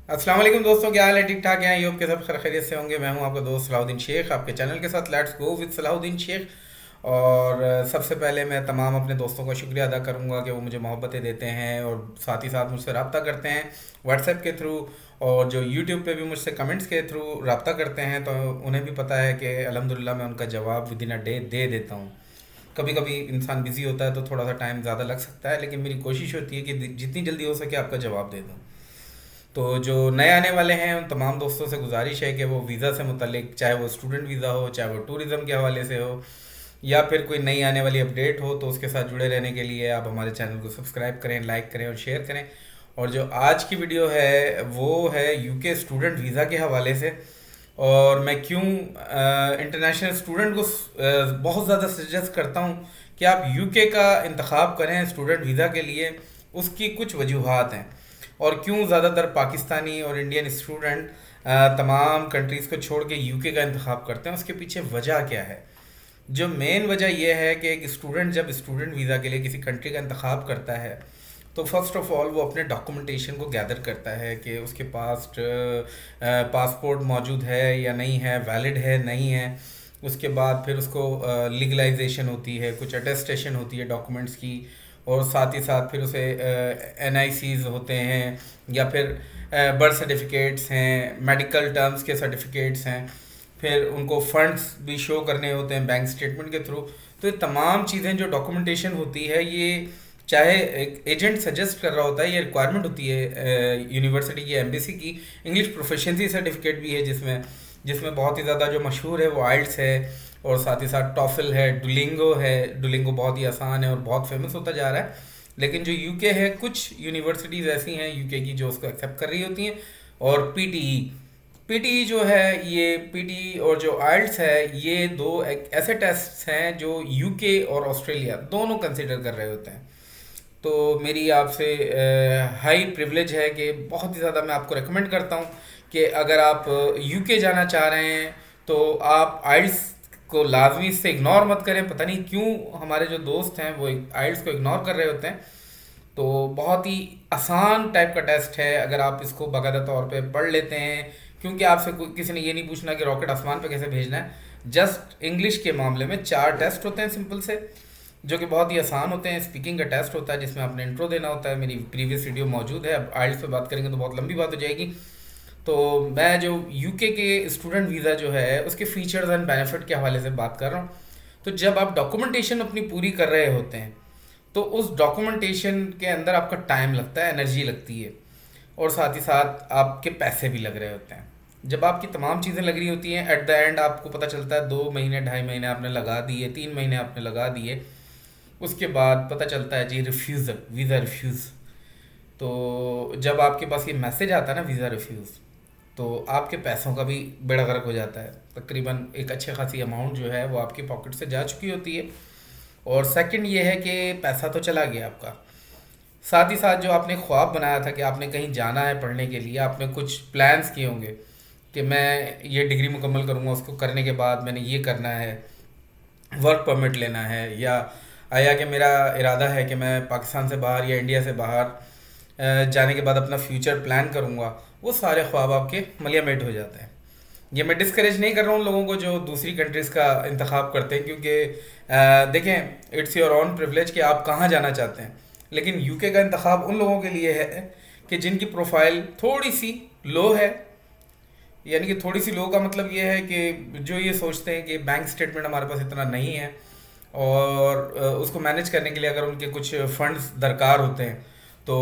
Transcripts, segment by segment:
अस्सलाम वालेकुम दोस्तों, क्या हाल है? ठीक ठाक हैं? योग के सब खैर खैरियत से होंगे। मैं हूं आपका दोस्त सलाहुद्दीन शेख, आपके चैनल के साथ let's go with Salahuddin Shaikh. और सबसे पहले मैं तमाम अपने दोस्तों का शुक्रिया अदा करूंगा कि वो मुझे मोहब्बतें देते हैं और साथ ही साथ मुझसे रब्ता करते हैं व्हाट्सएप के थ्रू, और जो यूट्यूब पे भी मुझसे कमेंट्स के थ्रू रब्ता करते हैं। तो उन्हें भी पता है कि अल्हम्दुलिल्लाह मैं उनका जवाब with in a day they देता हूँ। कभी कभी इंसान बिजी होता है तो थोड़ा सा टाइम ज़्यादा लग सकता है, लेकिन मेरी कोशिश होती है कि जितनी जल्दी हो सके आपका जवाब दे दूँ। तो जो नए आने वाले हैं उन तमाम दोस्तों से गुजारिश है कि वो वीज़ा से मुतलिक, चाहे वो स्टूडेंट वीज़ा हो, चाहे वो टूरिज़्म के हवाले से हो, या फिर कोई नई आने वाली अपडेट हो, तो उसके साथ जुड़े रहने के लिए आप हमारे चैनल को सब्सक्राइब करें, लाइक करें और शेयर करें। और जो आज की वीडियो है वो है यूके स्टूडेंट वीज़ा के हवाले से। और मैं क्यों इंटरनेशनल स्टूडेंट को बहुत ज़्यादा सजेस्ट करता हूँ कि आप यूके का इंतखब करें स्टूडेंट वीज़ा के लिए, उसकी कुछ वजूहात हैं। और क्यों ज़्यादातर पाकिस्तानी और इंडियन स्टूडेंट तमाम कंट्रीज़ को छोड़ के यूके का इंतखब करते हैं, उसके पीछे वजह क्या है। जो मेन वजह यह है कि एक स्टूडेंट जब स्टूडेंट वीज़ा के लिए किसी कंट्री का इंतखब करता है तो फर्स्ट ऑफ ऑल वो अपने डॉक्यूमेंटेशन को गैदर करता है कि उसके पास पासपोर्ट मौजूद है या नहीं है, वैलिड है नहीं है। उसके बाद फिर उसको लीगलाइजेशन होती है, कुछ अटेस्टेशन होती है डॉक्यूमेंट्स की, और साथ ही साथ फिर उसे एनआईसीज होते हैं, या फिर बर्थ सर्टिफिकेट्स हैं, मेडिकल टर्म्स के सर्टिफिकेट्स हैं, फिर उनको फंड्स भी शो करने होते हैं बैंक स्टेटमेंट के थ्रू। तो ये तमाम चीज़ें जो डॉक्यूमेंटेशन होती है, ये चाहे एक एजेंट सजेस्ट कर रहा होता है, ये रिक्वायरमेंट होती है यूनिवर्सिटी की, एम्बेसी की। इंग्लिश प्रोफिशिएंसी सर्टिफिकेट भी है जिसमें जिसमें बहुत ही ज़्यादा जो मशहूर है वो आइल्स है, और साथ ही साथ टॉफल है, डुलिंगो है। डुलिंगो बहुत ही आसान है और बहुत फेमस होता जा रहा है। लेकिन जो यूके है, कुछ यूनिवर्सिटीज़ ऐसी हैं यूके की जो उसको एक्सेप्ट कर रही होती हैं। और पीटीई, पीटीई जो है, ये पीटीई और जो आइल्स है, ये दो एक ऐसे टेस्ट हैं जो यूके और ऑस्ट्रेलिया दोनों कंसिडर कर रहे होते हैं। तो मेरी आपसे हाई प्रिविलेज है कि बहुत ही ज़्यादा मैं आपको रेकमेंड करता हूँ कि अगर आप यूके जाना चाह रहे हैं तो आप आइल्स को लाजमी से इग्नोर मत करें। पता नहीं क्यों हमारे जो दोस्त हैं वो आइल्स को इग्नोर कर रहे होते हैं। तो बहुत ही आसान टाइप का टेस्ट है, अगर आप इसको बाकायदा तौर पे पढ़ लेते हैं, क्योंकि आपसे किसी ने ये नहीं पूछना कि रॉकेट आसमान पे कैसे भेजना है। जस्ट इंग्लिश के मामले में 4 टेस्ट होते हैं सिंपल से, जो कि बहुत ही आसान होते हैं। स्पीकिंग का टेस्ट होता है जिसमें आपने इंट्रो देना होता है, मेरी प्रीवियस वीडियो मौजूद है। अब आइल्स पे बात करेंगे तो बहुत लंबी बात हो जाएगी। तो मैं जो यूके के स्टूडेंट वीज़ा जो है उसके फीचर्स एंड बेनिफिट के हवाले से बात कर रहा हूँ। तो जब आप डॉक्यूमेंटेशन अपनी पूरी कर रहे होते हैं तो उस डॉक्यूमेंटेशन के अंदर आपका टाइम लगता है, एनर्जी लगती है, और साथ ही साथ आपके पैसे भी लग रहे होते हैं। जब आपकी तमाम चीज़ें लग रही होती हैं, एट द एंड आपको पता चलता है 2 महीने 2.5 महीने आपने लगा दिए, 3 महीने आपने लगा दिए, उसके बाद पता चलता है जी रिफ्यूज़ल, वीज़ा रिफ्यूज़। तो जब आपके पास ये मैसेज आता है ना, वीज़ा रिफ्यूज़, तो आपके पैसों का भी बेड़ा गर्क हो जाता है। तकरीबन एक अच्छी खासी अमाउंट जो है वो आपकी पॉकेट से जा चुकी होती है। और सेकंड ये है कि पैसा तो चला गया आपका, साथ ही साथ जो आपने ख्वाब बनाया था कि आपने कहीं जाना है पढ़ने के लिए, आपने कुछ प्लान्स किए होंगे कि मैं ये डिग्री मुकम्मल करूँगा, उसको करने के बाद मैंने ये करना है, वर्क परमिट लेना है, या कि मेरा इरादा है कि मैं पाकिस्तान से बाहर या इंडिया से बाहर जाने के बाद अपना फ्यूचर प्लान करूँगा। वो सारे ख्वाब आपके मलिया मेट हो जाते हैं। ये मैं डिस्करेज नहीं कर रहा हूँ लोगों को जो दूसरी कंट्रीज़ का इंतखाब करते हैं, क्योंकि देखें, इट्स योर ओन प्रिविलेज कि आप कहाँ जाना चाहते हैं। लेकिन यूके का इंतखाब उन लोगों के लिए है कि जिनकी प्रोफाइल थोड़ी सी लो है। यानी कि थोड़ी सी लो का मतलब ये है कि जो ये सोचते हैं कि बैंक स्टेटमेंट हमारे पास इतना नहीं है, और उसको मैनेज करने के लिए अगर उनके कुछ फंड्स दरकार होते हैं तो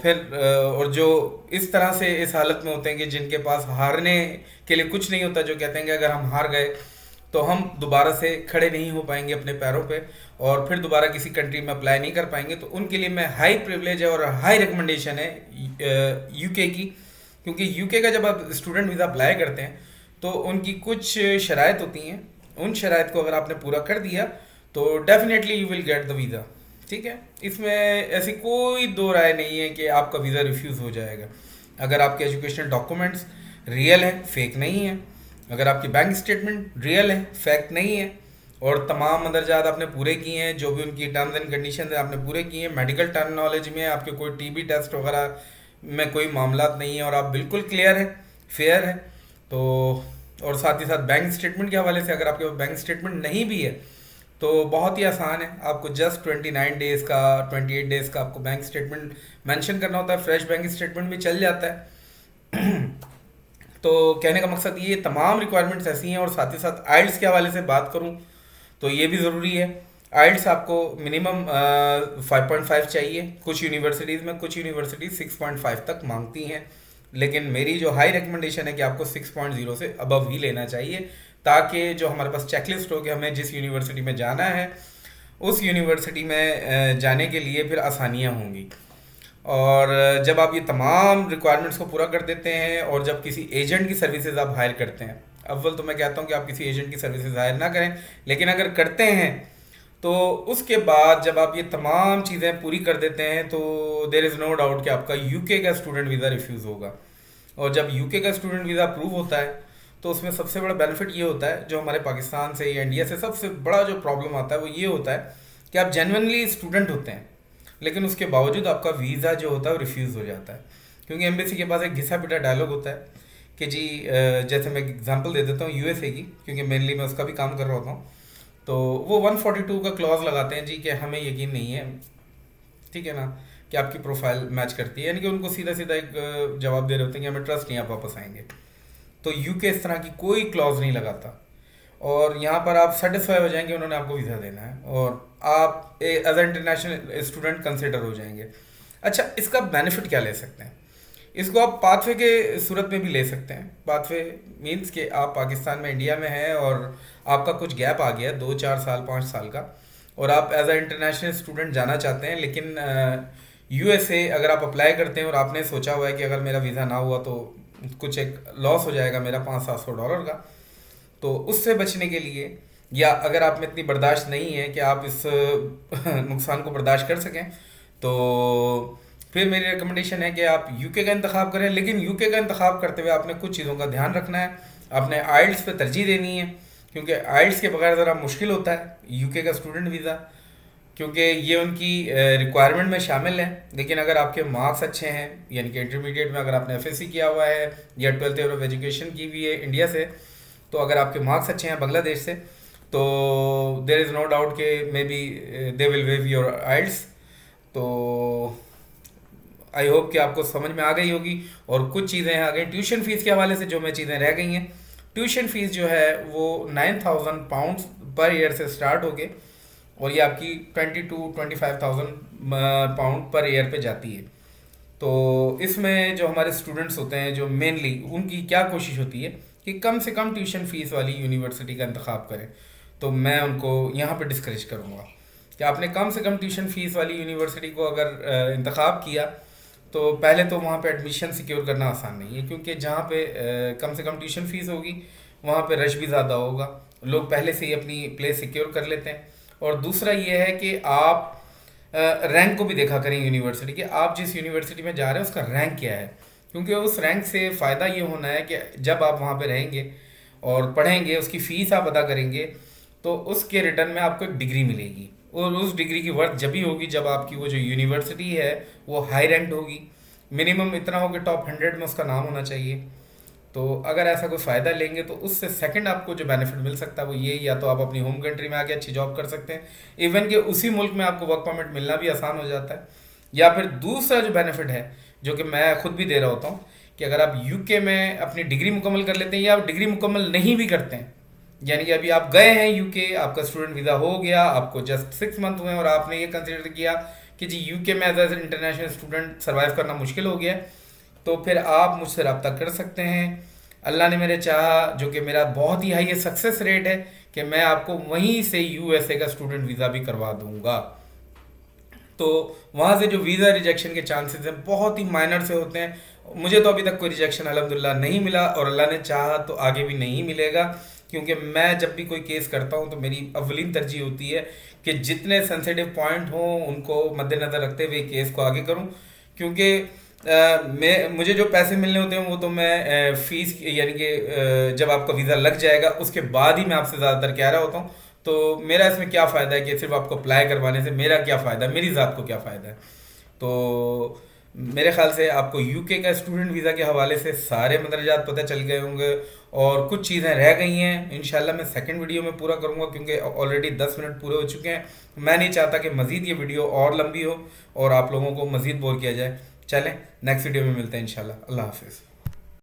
फिर और जो इस तरह से इस हालत में होते हैं कि जिनके पास हारने के लिए कुछ नहीं होता, जो कहते हैं कि अगर हम हार गए तो हम दोबारा से खड़े नहीं हो पाएंगे अपने पैरों पे, और फिर दोबारा किसी कंट्री में अप्लाई नहीं कर पाएंगे। तो उनके लिए मैं हाई प्रिविलेज है और हाई रिकमेंडेशन है यूके की। क्योंकि यूके का जब आप स्टूडेंट वीज़ा अप्लाई करते हैं तो उनकी कुछ शराइत होती हैं, उन शराइत को अगर आपने पूरा कर दिया तो definitely you will get the visa. ठीक है, इसमें ऐसी कोई दो राय नहीं है कि आपका वीज़ा रिफ्यूज़ हो जाएगा। अगर आपके एजुकेशनल डॉक्यूमेंट्स रियल हैं, फेक नहीं है, अगर आपकी बैंक स्टेटमेंट रियल है, फैक्ट नहीं है, और तमाम मंदरजात आपने पूरे किए हैं, जो भी उनकी टर्म्स एंड कंडीशन है आपने पूरे किए हैं, मेडिकल टर्मिनोलॉजी में आपके कोई टीबी टेस्ट वगैरह में कोई मामला नहीं है और आप बिल्कुल क्लियर है, फेयर है। तो और साथ ही साथ बैंक स्टेटमेंट के हवाले से, अगर आपके पास बैंक स्टेटमेंट नहीं भी है तो बहुत ही आसान है, आपको जस्ट 29 डेज़ का, 28 डेज़ का आपको बैंक स्टेटमेंट मेंशन करना होता है, फ्रेश बैंक स्टेटमेंट भी चल जाता है। तो कहने का मकसद ये तमाम रिक्वायरमेंट्स ऐसी हैं। और साथ ही साथ आइल्स के हवाले से बात करूं तो ये भी ज़रूरी है। आइल्स आपको मिनिमम 5.5 चाहिए, कुछ यूनिवर्सिटीज़ में, कुछ यूनिवर्सिटीज़ 6.5 तक मांगती हैं, लेकिन मेरी जो हाई रिकमेंडेशन है कि आपको 6.0 से अबव ही लेना चाहिए, ताकि जो हमारे पास चेकलिस्ट हो कि हमें जिस यूनिवर्सिटी में जाना है उस यूनिवर्सिटी में जाने के लिए फिर आसानियाँ होंगी। और जब आप ये तमाम रिक्वायरमेंट्स को पूरा कर देते हैं और जब किसी एजेंट की सर्विसेज आप हायर करते हैं, अव्वल तो मैं कहता हूँ कि आप किसी एजेंट की सर्विसेज हायर ना करें, लेकिन अगर करते हैं तो उसके बाद जब आप ये तमाम चीज़ें पूरी कर देते हैं तो देर इज़ नो डाउट कि आपका यूके का स्टूडेंट वीज़ा रिफ्यूज़ होगा। और जब यूके का स्टूडेंट वीज़ा अप्रूव होता है तो उसमें सबसे बड़ा बेनिफिट ये होता है, जो हमारे पाकिस्तान से या इंडिया से सबसे बड़ा जो प्रॉब्लम आता है वो ये होता है कि आप जेन्युइनली स्टूडेंट होते हैं, लेकिन उसके बावजूद आपका वीज़ा जो होता है वो रिफ्यूज़ हो जाता है। क्योंकि एम्बेसी के पास एक घिसा पिटा डायलॉग होता है कि जी जैसे मैं एग्जांपल दे देता हूँ यूएसए की, क्योंकि मेनली मैं उसका भी काम कर रहा होता हूँ। तो वो 142 का क्लॉज लगाते हैं जी कि हमें यकीन नहीं है, ठीक है ना, कि आपकी प्रोफाइल मैच करती है, यानी कि उनको सीधा सीधा एक जवाब दे रहे होते हैं कि हमें ट्रस्ट नहीं, आप वापस आएंगे। तो यूके इस तरह की कोई क्लॉज नहीं लगाता और यहाँ पर आप सेटिस्फाई हो जाएंगे, उन्होंने आपको वीज़ा देना है और आप as a international student consider हो जाएंगे। अच्छा, इसका बेनिफिट क्या ले सकते हैं? इसको आप पाथवे के सूरत में भी ले सकते हैं। पाथवे मीन्स कि आप पाकिस्तान में, इंडिया में हैं और आपका कुछ गैप आ गया 2-4 साल 5 साल का, और आप एज अ इंटरनेशनल स्टूडेंट जाना चाहते हैं, लेकिन यूएसए अगर आप अप्लाई करते हैं और आपने सोचा हुआ है कि अगर मेरा वीज़ा ना हुआ तो कुछ एक लॉस हो जाएगा मेरा $500-700 का, तो उससे बचने के लिए, या अगर आप में इतनी बर्दाश्त नहीं है कि आप इस नुकसान को बर्दाश्त कर सकें, तो फिर मेरी रिकमेंडेशन है कि आप यूके का इंतखाब करें। लेकिन यूके का इंतखाब करते हुए आपने कुछ चीज़ों का ध्यान रखना है। आपने आइल्स पे तरजीह देनी है, क्योंकि आइल्स के बगैर ज़रा मुश्किल होता है यूके का स्टूडेंट वीज़ा, क्योंकि ये उनकी रिक्वायरमेंट में शामिल है। लेकिन अगर आपके मार्क्स अच्छे हैं, यानी कि इंटरमीडिएट में अगर आपने एफएससी किया हुआ है या 12th ईयर ऑफ एजुकेशन की हुई है इंडिया से, तो अगर आपके मार्क्स अच्छे हैं बांग्लादेश से, तो देर इज़ नो डाउट के may be they will wave your aisles. तो आई होप कि आपको समझ में आ गई होगी। और कुछ चीज़ें आ गई ट्यूशन फ़ीस के हवाले से, जो मैं चीज़ें रह गई हैं, ट्यूशन फ़ीस जो है वो £9,000 पर ईयर से स्टार्ट होके और ये आपकी 22-25,000 पर ईयर पे जाती है। तो इसमें जो हमारे स्टूडेंट्स होते हैं, जो मेनली उनकी क्या कोशिश होती है कि कम से कम ट्यूशन फ़ीस वाली यूनिवर्सिटी का इंतखाब करें। तो मैं उनको यहाँ पे डिस्करेज करूँगा कि आपने कम से कम ट्यूशन फ़ीस वाली यूनिवर्सिटी को अगर इंतखाब किया, तो पहले तो वहाँ पे एडमिशन सिक्योर करना आसान नहीं है, क्योंकि जहाँ पे कम से कम ट्यूशन फ़ीस होगी वहाँ पे रश भी ज़्यादा होगा, लोग पहले से ही अपनी प्लेस सिक्योर कर लेते हैं। और दूसरा ये है कि आप रैंक को भी देखा करें यूनिवर्सिटी के, आप जिस यूनिवर्सिटी में जा रहे हैं उसका रैंक क्या है, क्योंकि उस रैंक से फ़ायदा ये होना है कि जब आप वहाँ पे रहेंगे और पढ़ेंगे, उसकी फ़ीस आप अदा करेंगे, तो उसके रिटर्न में आपको एक डिग्री मिलेगी। और उस डिग्री की वर्थ जब ही होगी जब आपकी वो जो यूनिवर्सिटी है वो हाई रैंक होगी, मिनिमम इतना हो कि टॉप 100 में उसका नाम होना चाहिए। तो अगर ऐसा कोई फ़ायदा लेंगे तो उससे सेकंड आपको जो बेनिफिट मिल सकता है वो ये, या तो आप अपनी होम कंट्री में आके अच्छी जॉब कर सकते हैं, इवन कि उसी मुल्क में आपको वर्क परमिट मिलना भी आसान हो जाता है। या फिर दूसरा जो बेनिफिट है, जो कि मैं खुद भी दे रहा होता हूँ, कि अगर आप यूके में अपनी डिग्री मुकम्मल कर लेते हैं या आप डिग्री मुकम्मल नहीं भी करते हैं, यानी कि अभी आप गए हैं यूके, आपका स्टूडेंट वीज़ा हो गया, आपको जस्ट 6 मंथ हुए और आपने ये कंसिडर किया कि जी यूके में as a international student survive करना मुश्किल हो गया, तो फिर आप मुझसे रब्ता कर सकते हैं। अल्लाह ने मेरे चाहा, जो कि मेरा बहुत ही हाई सक्सेस रेट है, कि मैं आपको वहीं से यूएसए का स्टूडेंट वीज़ा भी करवा दूंगा। तो वहाँ से जो वीज़ा रिजेक्शन के चांसेस हैं बहुत ही माइनर से होते हैं। मुझे तो अभी तक कोई रिजेक्शन अल्हम्दुलिल्लाह नहीं मिला और अल्लाह ने चाहा तो आगे भी नहीं मिलेगा, क्योंकि मैं जब भी कोई केस करता हूँ तो मेरी अव्वलीन तरजीह होती है कि जितने सेंसिटिव पॉइंट हों उनको मद्देनज़र रखते हुए केस को आगे करूँ। क्योंकि मुझे जो पैसे मिलने होते हैं वो तो मैं फ़ीस, यानी कि जब आपका वीज़ा लग जाएगा उसके बाद ही मैं आपसे ज़्यादातर कह रहा होता हूँ। तो मेरा इसमें क्या फ़ायदा है कि सिर्फ आपको अप्लाई करवाने से मेरा क्या फ़ायदा है, मेरी ज़ात को क्या फ़ायदा है। तो मेरे ख्याल से आपको यूके का स्टूडेंट वीज़ा के हवाले से सारे मदरजात पता चल गए होंगे, और कुछ चीज़ें रह गई हैं इंशाल्लाह मैं सेकंड वीडियो में पूरा करूंगा, क्योंकि ऑलरेडी 10 मिनट पूरे हो चुके हैं। मैं नहीं चाहता कि मज़ीद ये वीडियो और लंबी हो और आप लोगों को मज़ीद बोर किया जाए। चलें नेक्स्ट वीडियो में मिलते हैं इंशाल्लाह। अल्लाह हाफिज़।